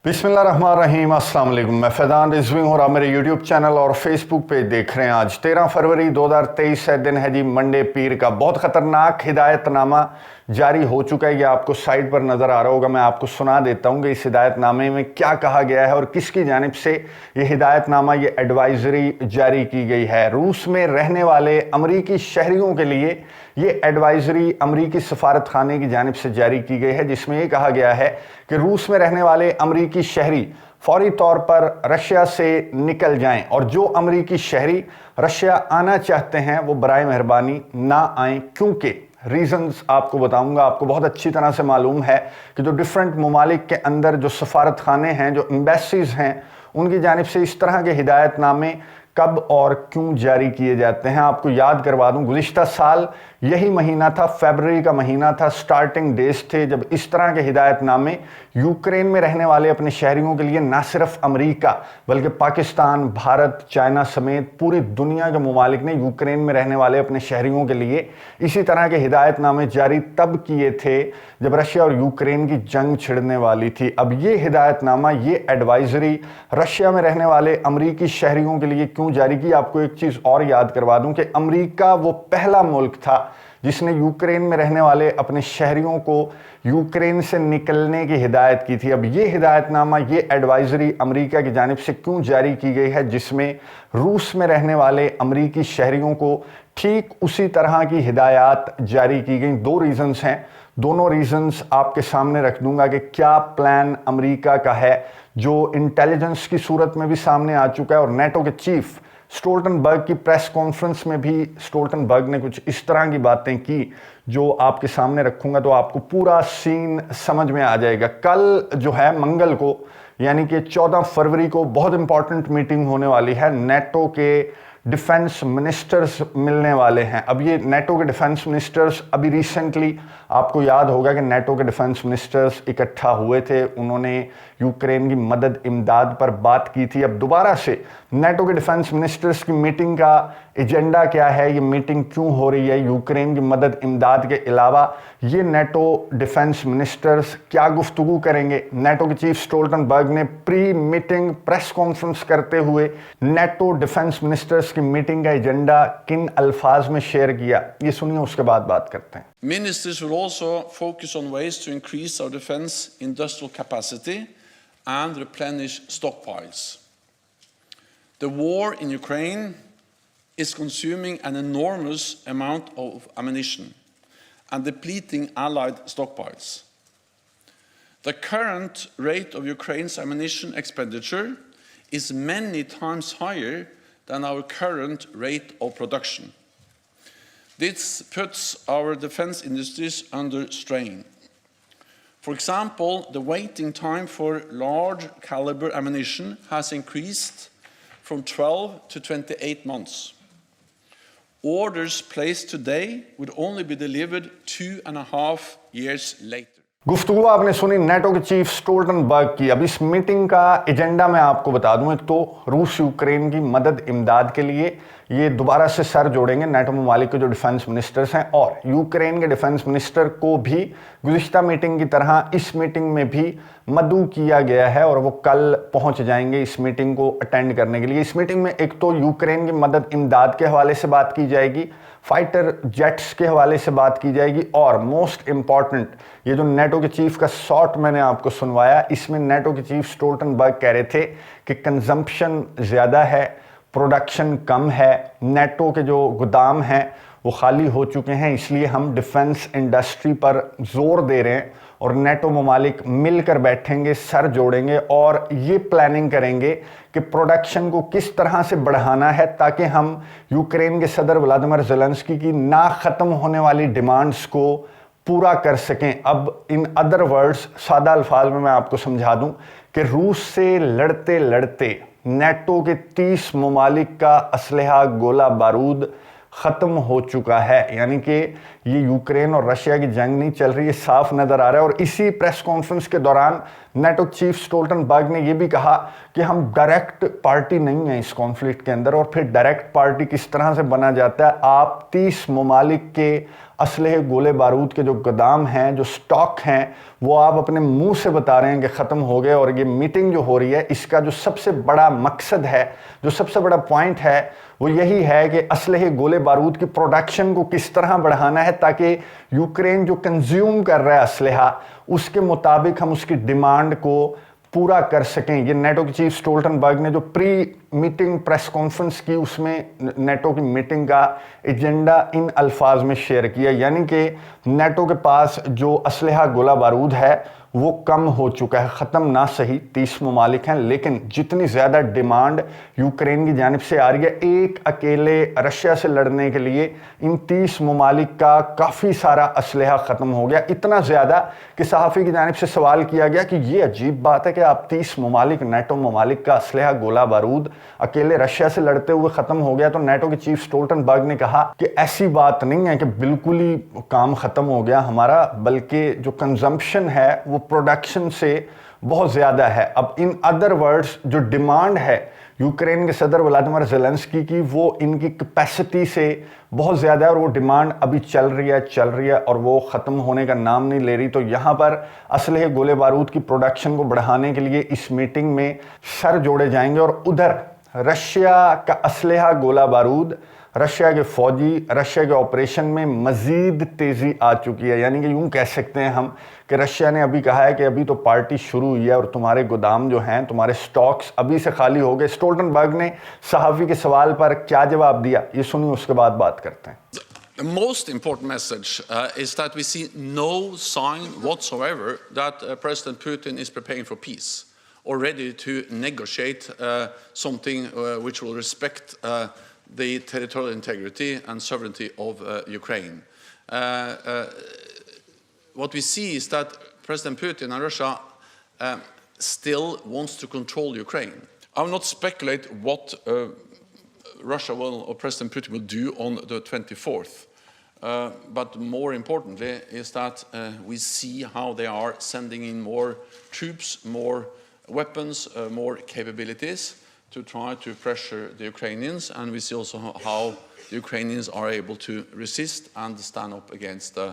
बिस्मिल्लाहिर्रहमानिर्रहीम, अस्सलाम वालेकुम। मैं फैज़ान रिजवी हूँ और आप मेरे यूट्यूब चैनल और फेसबुक पेज देख रहे हैं। आज 13 फरवरी 2023 है, दिन है जी मंडे, पीर का। बहुत ख़तरनाक हिदायतनामा जारी हो चुका है। ये आपको साइड पर नज़र आ रहा होगा। मैं आपको सुना देता हूँ कि इस हिदायतनामे में क्या कहा गया है और किसकी जानिब से ये हिदायतनामा, ये एडवाइजरी जारी की गई है। रूस में रहने वाले अमरीकी शहरियों के लिए ये एडवाइजरी अमरीकी सफारत खाने की जानिब से जारी की गई है, जिसमें ये कहा गया है कि रूस में रहने वाले अमरीकी शहरी फौरी तौर पर रशिया से निकल जाएं और जो अमरीकी शहरी रशिया आना चाहते हैं वो बराए मेहरबानी ना आएं, क्योंकि रीजंस आपको बताऊंगा। आपको बहुत अच्छी तरह से मालूम है कि जो डिफरेंट ममालिक के अंदर जो सफारत खाने हैं, जो एम्बेसीज हैं, उनकी जानिब से इस तरह के हिदायतनामे कब और क्यों जारी किए जाते हैं। आपको याद करवा दूं, गुज़िश्ता साल यही महीना था, फरवरी का महीना था, स्टार्टिंग डेज थे जब इस तरह के हिदायतनामे यूक्रेन में रहने वाले अपने शहरियों के लिए ना सिर्फ अमेरिका बल्कि पाकिस्तान, भारत, चाइना समेत पूरी दुनिया के ममालिक ने यूक्रेन में रहने वाले अपने शहरियों के लिए इसी तरह के हिदायतनामे जारी तब किए थे जब रशिया और यूक्रेन की जंग छिड़ने वाली थी। अब ये हिदायतनामा, ये एडवाइजरी रशिया में रहने वाले अमरीकी शहरियों के लिए क्यों जारी की। आपको एक चीज़ और याद करवा दूं कि अमरीका वो पहला मुल्क था जिसने यूक्रेन में रहने वाले अपने शहरियों को यूक्रेन से निकलने की हिदायत की थी। अब ये हिदायतनामा, ये एडवाइजरी अमेरिका की जानिब से क्यों जारी की गई है, जिसमें रूस में रहने वाले अमरीकी शहरियों को ठीक उसी तरह की हिदायत जारी की गई। दो रीजंस हैं, दोनों रीजंस आपके सामने रख दूंगा कि क्या प्लान अमेरिका का है, जो इंटेलिजेंस की सूरत में भी सामने आ चुका है। और नेटो के चीफ स्टोल्टनबर्ग की प्रेस कॉन्फ्रेंस में भी स्टोल्टनबर्ग ने कुछ इस तरह की बातें की जो आपके सामने रखूंगा तो आपको पूरा सीन समझ में आ जाएगा। कल जो है मंगल को, यानी कि 14 फरवरी को बहुत इंपॉर्टेंट मीटिंग होने वाली है। नेटो के डिफेंस मिनिस्टर्स मिलने वाले हैं। अब ये नेटो के डिफेंस मिनिस्टर्स, अभी रिसेंटली आपको याद होगा कि नेटो के डिफेंस मिनिस्टर्स इकट्ठा हुए थे, उन्होंने यूक्रेन की मदद इमदाद पर बात की थी। अब दोबारा से नेटो के डिफेंस मिनिस्टर्स की मीटिंग का एजेंडा क्या है, ये मीटिंग क्यों हो रही है, यूक्रेन की मदद इमदाद के अलावा ये नेटो डिफेंस मिनिस्टर्स क्या गुफ्तगू करेंगे। नेटो के चीफ स्टोल्टनबर्ग ने प्री मीटिंग प्रेस कॉन्फ्रेंस करते हुए नेटो डिफेंस मिनिस्टर्स की मीटिंग का एजेंडा किन अल्फाज में शेयर किया, ये सुनिए, उसके बाद बात करते हैं। Ministers will also focus on ways to increase our defense industrial capacity and replenish stockpiles. The war in Ukraine is consuming an enormous amount of ammunition and depleting allied stockpiles. The current rate of Ukraine's ammunition expenditure is many times higher than our current rate of production. This puts our defense industries under strain. For example, the waiting time for large caliber ammunition has increased from 12 to 28 months. Orders placed today would only be delivered 2.5 years later. गुफ्तगू आपने सुनी NATO के chief Stoltenberg की। अब इस meeting का agenda मैं आपको बता दूं। एक तो रूस यूक्रेन की मदद इमदाद के लिए ये दोबारा से सर जोड़ेंगे नेटो ममालिक के जो डिफेंस मिनिस्टर्स हैं, और यूक्रेन के डिफेंस मिनिस्टर को भी गुज़िश्ता मीटिंग की तरह इस मीटिंग में भी मदऊ किया गया है और वो कल पहुंच जाएंगे इस मीटिंग को अटेंड करने के लिए। इस मीटिंग में एक तो यूक्रेन की मदद इमदाद के हवाले से बात की जाएगी, फाइटर जेट्स के हवाले से बात की जाएगी, और मोस्ट इंपॉर्टेंट ये जो नेटो के चीफ का शॉर्ट मैंने आपको सुनवाया, इसमें नेटो के चीफ स्टोल्टनबर्ग कह रहे थे कि कंजम्पशन ज़्यादा है, प्रोडक्शन कम है, नेटो के जो गोदाम हैं वो खाली हो चुके हैं, इसलिए हम डिफेंस इंडस्ट्री पर जोर दे रहे हैं और नेटो ममालिक मिलकर बैठेंगे, सर जोड़ेंगे और ये प्लानिंग करेंगे कि प्रोडक्शन को किस तरह से बढ़ाना है ताकि हम यूक्रेन के सदर व्लादिमीर ज़ेलेंस्की की ना ख़त्म होने वाली डिमांड्स को पूरा कर सकें। अब इन अदर वर्ड्स, सादा अल्फाज में मैं आपको समझा दूं कि रूस से लड़ते लड़ते नेटो के 30 ममालिक का असलहा, गोला बारूद ख़त्म हो चुका है। यानी कि ये यूक्रेन और रशिया की जंग नहीं चल रही है, साफ नज़र आ रहा है। और इसी प्रेस कॉन्फ्रेंस के दौरान नेटो चीफ स्टोल्टनबर्ग ने यह भी कहा कि हम डायरेक्ट पार्टी नहीं है इस कॉन्फ्लिक्ट के अंदर, और फिर डायरेक्ट पार्टी किस तरह से बना जाता है। आप 30 ममालिक के असलहे गोले बारूद के जो गोदाम हैं, जो स्टॉक हैं, वो आप अपने मुंह से बता रहे हैं कि ख़त्म हो गए। और ये मीटिंग जो हो रही है, इसका जो सबसे बड़ा मकसद है, जो सबसे बड़ा पॉइंट है, वो यही है कि असलहे गोले बारूद की प्रोडक्शन को किस तरह बढ़ाना है ताकि यूक्रेन जो कंज्यूम कर रहा है असलहा, उसके मुताबिक हम उसकी डिमांड को पूरा कर सकें। ये नेटो के चीफ स्टोल्टनबर्ग ने जो प्री मीटिंग प्रेस कॉन्फ्रेंस की, उसमें नेटो की मीटिंग का एजेंडा इन अल्फाज में शेयर किया, यानी कि नेटो के पास जो असलहा गोला बारूद है वो कम हो चुका है, ख़त्म ना सही 30 ममालिक हैं, लेकिन जितनी ज़्यादा डिमांड यूक्रेन की जानिब से आ रही है, एक अकेले रशिया से लड़ने के लिए इन 30 ममालिक का काफ़ी सारा असलहा ख़त्म हो गया। इतना ज़्यादा कि सहाफ़ी की जानिब से सवाल किया गया कि ये अजीब बात है कि आप 30 ममालिक, नेटो ममालिक का असलहा गोला बारूद अकेले रशिया से लड़ते हुए ख़त्म हो गया। तो नेटो के चीफ स्टोल्टनबर्ग ने कहा कि ऐसी बात नहीं है कि बिल्कुल ही काम ख़त्म हो गया हमारा, बल्कि जो कंजम्पशन है वो प्रोडक्शन से बहुत ज़्यादा है। अब इन अदर वर्ड्स, जो डिमांड है यूक्रेन के सदर व्लादिमीर ज़ेलेंस्की की, वो इनकी कैपेसिटी से बहुत ज़्यादा है, और वो डिमांड अभी चल रही है और वो ख़त्म होने का नाम नहीं ले रही। तो यहाँ पर असलहे गोले बारूद की प्रोडक्शन को बढ़ाने के लिए इस मीटिंग में सर जोड़े जाएंगे, और उधर रशिया का असलहा गोला बारूद, रशिया के फौजी, रशिया के ऑपरेशन में मज़ीद तेज़ी आ चुकी है। यानी कि यूँ कह सकते हैं हम कि रशिया ने अभी कहा है कि अभी तो पार्टी शुरू हुई है और तुम्हारे गोदाम जो हैं, तुम्हारे स्टॉक्स अभी से खाली हो गए। स्टोल्टनबर्ग ने सहाफ़ी के सवाल पर क्या जवाब दिया, ये सुनिए, उसके बाद बात करते हैं। The most important message is that we see no sign whatsoever that President Putin is preparing for peace or ready to negotiate something which will respect the territorial integrity and sovereignty of Ukraine. What we see is that President Putin and Russia still wants to control Ukraine. I will not speculate what Russia will, or President Putin will do on the 24th. But more importantly is that we see how they are sending in more troops, more weapons, more capabilities to try to pressure the Ukrainians, and we see also how the Ukrainians are able to resist and stand up against the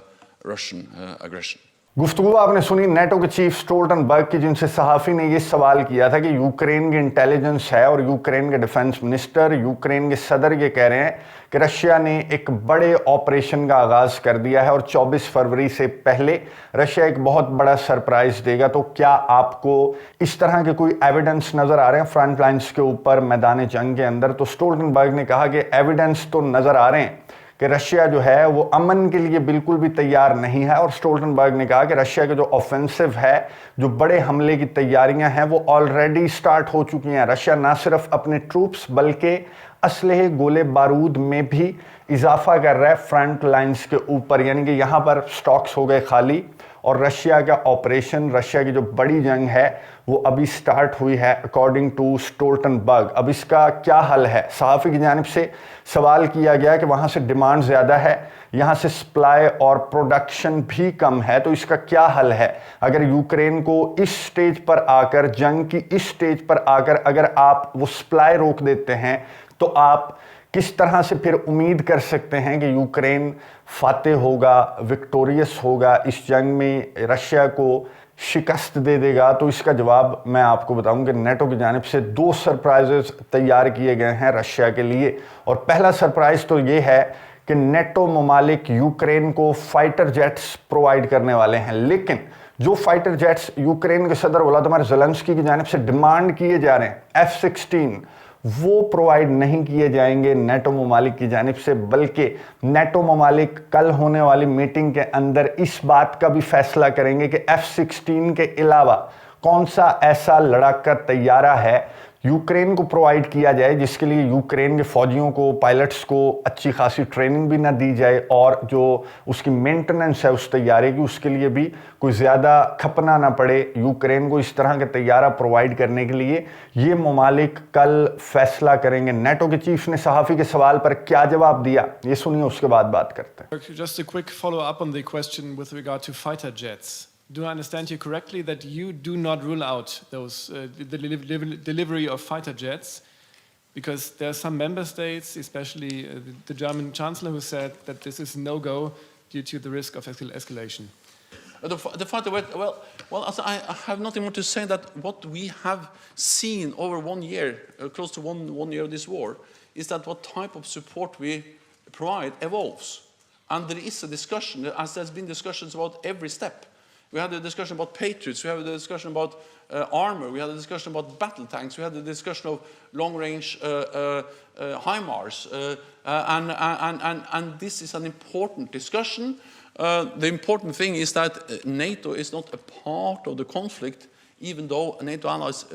Russian aggression. गुफ्तगू आपने सुनी NATO के chief Stoltenberg की, जिनसे सहाफ़ी ने ये सवाल किया था कि यूक्रेन की इंटेलिजेंस है और यूक्रेन के डिफेंस मिनिस्टर, यूक्रेन के सदर ये कह रहे हैं कि रशिया ने एक बड़े ऑपरेशन का आगाज़ कर दिया है और 24 फरवरी से पहले रशिया एक बहुत बड़ा सरप्राइज देगा। तो क्या आपको इस तरह के कोई एविडेंस नज़र आ रहे हैं फ्रंट लाइन्स के ऊपर, मैदान जंग के अंदर? तो स्टोल्टनबर्ग ने कहा कि एविडेंस तो नज़र आ रहे हैं कि रशिया जो है वो अमन के लिए बिल्कुल भी तैयार नहीं है। और स्टोल्टनबर्ग ने कहा कि रशिया के जो ऑफेंसिव है, जो बड़े हमले की तैयारियां हैं, वो ऑलरेडी स्टार्ट हो चुकी हैं। रशिया ना सिर्फ अपने ट्रूप्स बल्कि असलहे गोले बारूद में भी इजाफा कर रहा है फ्रंट लाइन्स के ऊपर, यानी कि यहाँ पर स्टॉक्स हो गए खाली और रशिया का ऑपरेशन, रशिया की जो बड़ी जंग है वो अभी स्टार्ट हुई है अकॉर्डिंग टू स्टोल्टनबर्ग। अब इसका क्या हल है? सहाफ़ी की जानिब से सवाल किया गया कि वहाँ से डिमांड ज़्यादा है, यहाँ से सप्लाई और प्रोडक्शन भी कम है, तो इसका क्या हल है? अगर यूक्रेन को इस स्टेज पर आकर, जंग की इस स्टेज पर आकर अगर आप वो सप्लाई रोक देते हैं, तो आप किस तरह से फिर उम्मीद कर सकते हैं कि यूक्रेन फातेह होगा, विक्टोरियस होगा, इस जंग में रशिया को शिकस्त दे देगा? तो इसका जवाब मैं आपको बताऊं कि नेटो की जानिब से 2 सरप्राइजेस तैयार किए गए हैं रशिया के लिए। और पहला सरप्राइज तो ये है कि नेटो ममालिक यूक्रेन को फाइटर जेट्स प्रोवाइड करने वाले हैं, लेकिन जो फाइटर जेट्स यूक्रेन के सदर व्लादिमीर ज़ेलेंस्की की जानिब से डिमांड किए जा रहे हैं F-16, वो प्रोवाइड नहीं किए जाएंगे नेटो ममालिक की जानिब से, बल्कि नेटो ममालिक कल होने वाली मीटिंग के अंदर इस बात का भी फैसला करेंगे कि F-16 के अलावा कौन सा ऐसा लड़ाका तैयारा है यूक्रेन को प्रोवाइड किया जाए जिसके लिए यूक्रेन के फौजियों को, पायलट्स को अच्छी खासी ट्रेनिंग भी ना दी जाए, और जो उसकी मेंटेनेंस है उस तैयारे की, उसके लिए भी कोई ज़्यादा खपना ना पड़े यूक्रेन को इस तरह के तैयारा प्रोवाइड करने के लिए। ये ममालिक कल फैसला करेंगे। नेटो के चीफ ने सहाफ़ी के सवाल पर क्या जवाब दिया, ये सुनिए, उसके बाद बात करते हैं। Just a quick follow-up on the question with regard to fighter jets. do I understand you correctly that you do not rule out those the delivery of fighter jets? Because there are some member states, especially the German Chancellor, who said that this is no-go due to the risk of escalation. The fighter jet, well, I have nothing more to say that what we have seen over 1 year, close to one year of this war, is that what type of support we provide evolves. And there is a discussion, as there's been discussions about every step. We had a discussion about Patriots, we had a discussion about armor, we had a discussion about battle tanks, we had a discussion of long-range HIMARS, and this is an important discussion. The important thing is that NATO is not a part of the conflict, even though NATO allies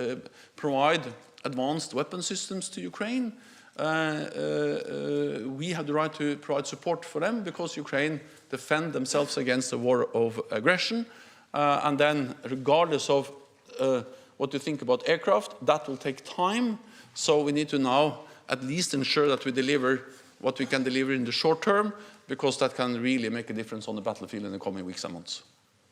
provide advanced weapon systems to Ukraine. We have the right to provide support for them because Ukraine defend themselves against a war of aggression. And then regardless of what you think about aircraft, that will take time. So we need to now at least ensure that we deliver what we can deliver in the short term, because that can really make a difference on the battlefield in the coming weeks and months.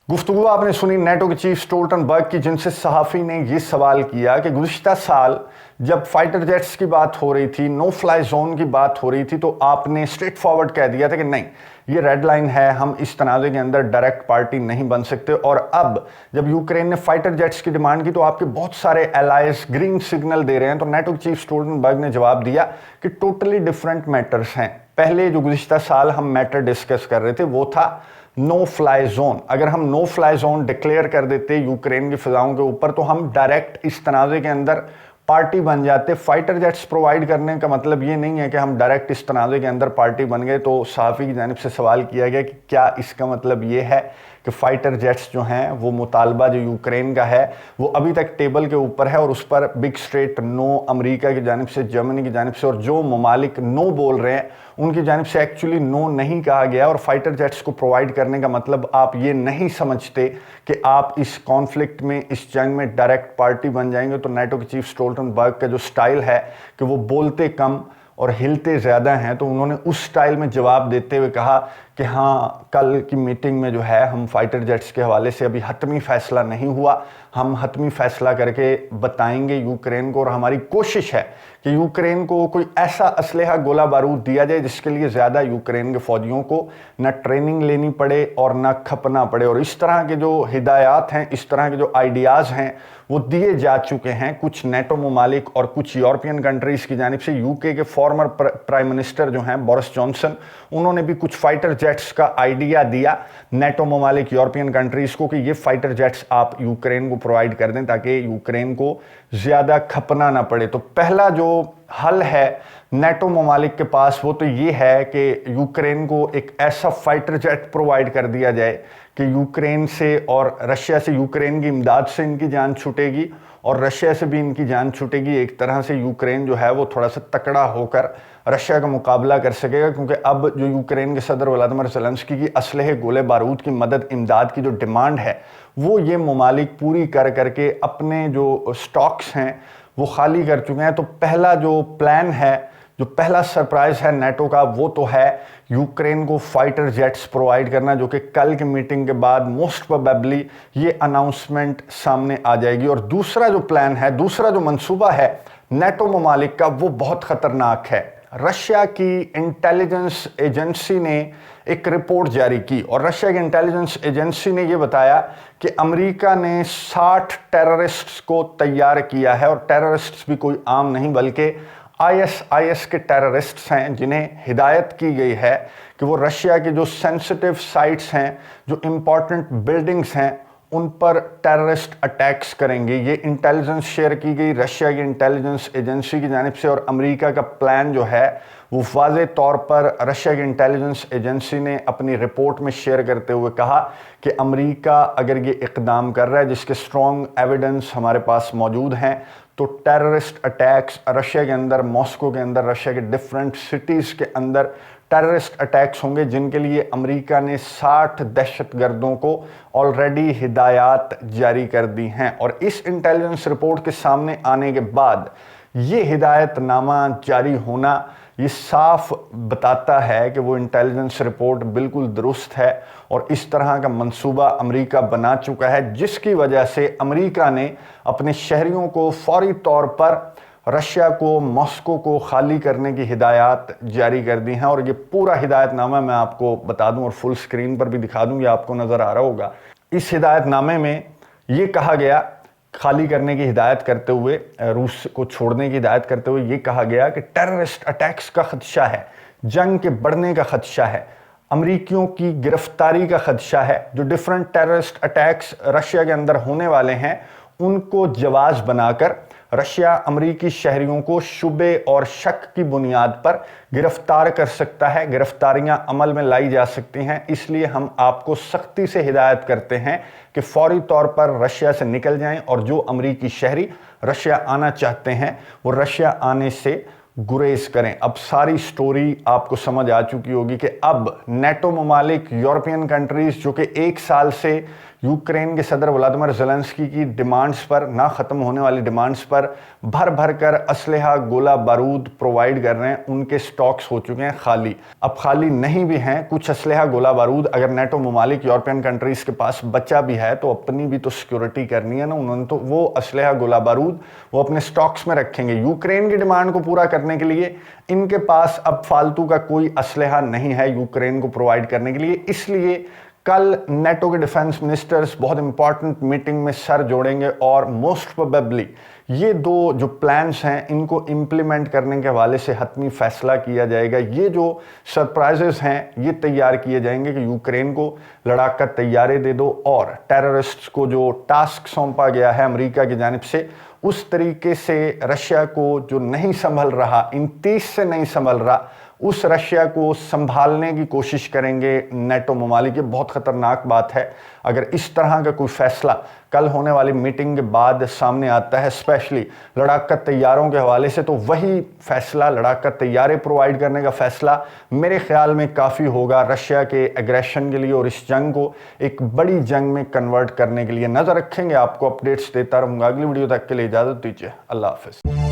गुफ्तगू आपने सुनी NATO के chief Stoltenberg की, जिनसे सहाफ़ी ने ये सवाल किया कि गुज़िश्ता साल जब फाइटर जेट्स की बात हो रही थी, नो फ्लाई जोन की बात हो रही थी, तो आपने स्ट्रेट फॉरवर्ड कह दिया था कि नहीं, ये रेड लाइन है, हम इस तनाज़े के अंदर डायरेक्ट पार्टी नहीं बन सकते। और अब जब यूक्रेन ने फाइटर जेट्स की डिमांड की तो आपके बहुत सारे एलाइज ग्रीन सिग्नल दे रहे हैं। तो नेटो के चीफ स्टोल्टनबर्ग ने जवाब दिया कि टोटली डिफरेंट मैटर्स हैं। पहले जो गुज़िश्ता साल हम मैटर डिस्कस कर रहे थे वो था नो फ्लाई जोन। अगर हम नो फ्लाई जोन डिक्लेयर कर देते यूक्रेन की फिजाओं के ऊपर तो हम डायरेक्ट इस तनाज़े के अंदर पार्टी बन जाते। फाइटर जेट्स प्रोवाइड करने का मतलब ये नहीं है कि हम डायरेक्ट इस तनाज़े के अंदर पार्टी बन गए। तो सहाफ़ी की जानिब से सवाल किया गया कि क्या इसका मतलब ये है कि फाइटर जेट्स जो हैं वो मुतालबा जो यूक्रेन का है वो अभी तक टेबल के ऊपर है और उस पर बिग स्ट्रेट नो अमेरिका की जानिब से, जर्मनी की जानिब से और जो ममालिक नो बोल रहे हैं उनकी जानिब से एक्चुअली नो नहीं कहा गया। और फाइटर जेट्स को प्रोवाइड करने का मतलब आप ये नहीं समझते कि आप इस कॉन्फ्लिक्ट में, इस जंग में डायरेक्ट पार्टी बन जाएंगे। तो नेटो के चीफ स्टोल्टनबर्ग का जो स्टाइल है कि वो बोलते कम और हिलते ज़्यादा हैं, तो उन्होंने उस स्टाइल में जवाब देते हुए कहा कि हाँ, कल की मीटिंग में जो है हम फाइटर जेट्स के हवाले से अभी हतमी फ़ैसला नहीं हुआ, हम हतमी फ़ैसला करके बताएंगे यूक्रेन को। और हमारी कोशिश है कि यूक्रेन को कोई ऐसा असलहा गोला बारूद दिया जाए जिसके लिए ज़्यादा यूक्रेन के फ़ौजियों को न ट्रेनिंग लेनी पड़े और न खपना पड़े। और इस तरह के जो हिदायत हैं, इस तरह के जो आइडियाज़ हैं वो दिए जा चुके हैं कुछ नेटो ममालिक और कुछ यूरोपियन कंट्रीज़ की जानिब से। यूके के फॉर्मर प्राइम मिनिस्टर जो हैं बोरिस जॉनसन, उन्होंने भी कुछ फाइटर जेट्स का आइडिया दिया नेटो ममालिक यूरोपियन कंट्रीज़ को कि ये फाइटर जेट्स आप यूक्रेन को प्रोवाइड कर दें ताकि यूक्रेन को ज़्यादा खपना ना पड़े। तो पहला जो हल है नेटो ममालिक के पास वो तो ये है कि यूक्रेन को एक ऐसा फाइटर जेट प्रोवाइड कर दिया जाए कि यूक्रेन से और रशिया से, यूक्रेन की इमदाद से इनकी जान छूटेगी और रशिया से भी इनकी जान छूटेगी। एक तरह से यूक्रेन जो है वो थोड़ा सा तकड़ा होकर रशिया का मुकाबला कर सकेगा, क्योंकि अब जो यूक्रेन के सदर व्लादिमीर ज़ेलेंस्की की असलहे, गोले बारूद की मदद, इमदाद की जो डिमांड है वो ये ममालिक पूरी कर करके अपने जो स्टॉक्स हैं वो खाली कर चुके हैं। तो पहला जो प्लान है, जो पहला सरप्राइज़ है नेटो का, वो तो है यूक्रेन को फाइटर जेट्स प्रोवाइड करना, जो कि कल की मीटिंग के बाद मोस्ट प्रोबेबली ये अनाउंसमेंट सामने आ जाएगी। और दूसरा जो प्लान है, दूसरा जो मंसूबा है नेटो ममालिक का, वो बहुत ख़तरनाक है। रशिया की इंटेलिजेंस एजेंसी ने एक रिपोर्ट जारी की और रशिया की इंटेलिजेंस एजेंसी ने ये बताया कि अमेरिका ने 60 टेररिस्ट्स को तैयार किया है। और टेररिस्ट्स भी कोई आम नहीं बल्कि ISIS के टेररिस्ट्स हैं, जिन्हें हिदायत की गई है कि वो रशिया के जो सेंसिटिव साइट्स हैं, जो इम्पॉर्टेंट बिल्डिंग्स हैं, उन पर टेररिस्ट अटैक्स करेंगे। ये इंटेलिजेंस शेयर की गई रशिया की इंटेलिजेंस एजेंसी की जानिब से। और अमेरिका का प्लान जो है वो वाज़े तौर पर रशिया की इंटेलिजेंस एजेंसी ने अपनी रिपोर्ट में शेयर करते हुए कहा कि अमेरिका अगर ये इक़दाम कर रहा है, जिसके स्ट्रॉन्ग एविडेंस हमारे पास मौजूद हैं, तो टेररिस्ट अटैक्स रशिया के अंदर, मॉस्को के अंदर, रशिया के डिफरेंट सिटीज़ के अंदर टेररिस्ट अटैक्स होंगे, जिनके लिए अमेरिका ने 60 दहशतगर्दों को ऑलरेडी हिदायत जारी कर दी हैं। और इस इंटेलिजेंस रिपोर्ट के सामने आने के बाद ये हिदायतनामा जारी होना یہ صاف بتاتا ہے کہ وہ انٹیلیجنس رپورٹ بالکل درست ہے اور اس طرح کا منصوبہ امریکہ بنا چکا ہے، جس کی وجہ سے امریکہ نے اپنے شہریوں کو فوری طور پر رشیا کو، ماسکو کو خالی کرنے کی ہدایات جاری کر دی ہیں۔ اور یہ پورا ہدایت نامہ میں آپ کو بتا دوں اور فل سکرین پر بھی دکھا دوں، یہ آپ کو نظر آ رہا ہوگا۔ اس ہدایت نامے میں یہ کہا گیا، خالی کرنے کی ہدایت کرتے ہوئے، روس کو چھوڑنے کی ہدایت کرتے ہوئے یہ کہا گیا کہ ٹیررسٹ اٹیکس کا خدشہ ہے، جنگ کے بڑھنے کا خدشہ ہے، امریکیوں کی گرفتاری کا خدشہ ہے، جو ڈیفرنٹ ٹیررسٹ اٹیکس رشیا کے اندر ہونے والے ہیں ان کو جواز بنا کر رشیا امریکی شہریوں کو شبے اور شک کی بنیاد پر گرفتار کر سکتا ہے، گرفتاریاں عمل میں لائی جا سکتی ہیں۔ اس لیے ہم آپ کو سختی سے ہدایت کرتے ہیں کہ فوری طور پر رشیا سے نکل جائیں اور جو امریکی شہری رشیا آنا چاہتے ہیں وہ رشیا آنے سے گریز کریں۔ اب ساری سٹوری آپ کو سمجھ آ چکی ہوگی کہ اب نیٹو ممالک، یورپین کنٹریز جو کہ ایک سال سے یوکرین کے صدر ولادیمیر زیلنسکی کی ڈیمانڈز پر، نہ ختم ہونے والی ڈیمانڈز پر بھر بھر کر اسلحہ، گولہ بارود پرووائیڈ کر رہے ہیں، ان کے سٹاکس ہو چکے ہیں خالی۔ اب خالی نہیں بھی ہیں کچھ اسلحہ، گولہ بارود، اگر نیٹو ممالک، یورپین کنٹریز کے پاس بچا بھی ہے تو اپنی بھی تو سیکیورٹی کرنی ہے نا، انہوں نے تو وہ اسلحہ، گولہ بارود وہ اپنے سٹاکس میں رکھیں گے۔ یوکرین کی ڈیمانڈ کو پورا کرنے کے لیے ان کے پاس اب فالتو کا کوئی اسلحہ نہیں ہے یوکرین کو پرووائیڈ کرنے کے لیے۔ اس لیے کل نیٹو کے ڈیفنس منسٹرز بہت امپورٹنٹ میٹنگ میں سر جوڑیں گے اور موسٹ پروبیبلی یہ دو جو پلانز ہیں ان کو امپلیمنٹ کرنے کے حوالے سے حتمی فیصلہ کیا جائے گا۔ یہ جو سرپرائزز ہیں یہ تیار کیے جائیں گے کہ یوکرین کو لڑاکا طیارے دے دو اور ٹیررسٹس کو جو ٹاسک سونپا گیا ہے امریکہ کی جانب سے اس طریقے سے رشیا کو جو نہیں سنبھل رہا، ان 30 سے نہیں سنبھل رہا، اس رشیا کو سنبھالنے کی کوشش کریں گے نیٹو ممالک۔ یہ بہت خطرناک بات ہے اگر اس طرح کا کوئی فیصلہ کل ہونے والی میٹنگ کے بعد سامنے آتا ہے، اسپیشلی لڑاکا طیاروں کے حوالے سے، تو وہی فیصلہ، لڑاکا طیارے پرووائیڈ کرنے کا فیصلہ میرے خیال میں کافی ہوگا رشیا کے ایگریشن کے لیے اور اس جنگ کو ایک بڑی جنگ میں کنورٹ کرنے کے لیے۔ نظر رکھیں گے، آپ کو اپڈیٹس دیتا رہوں گا۔ اگلی ویڈیو تک کے لیے اجازت دیجیے، اللہ حافظ۔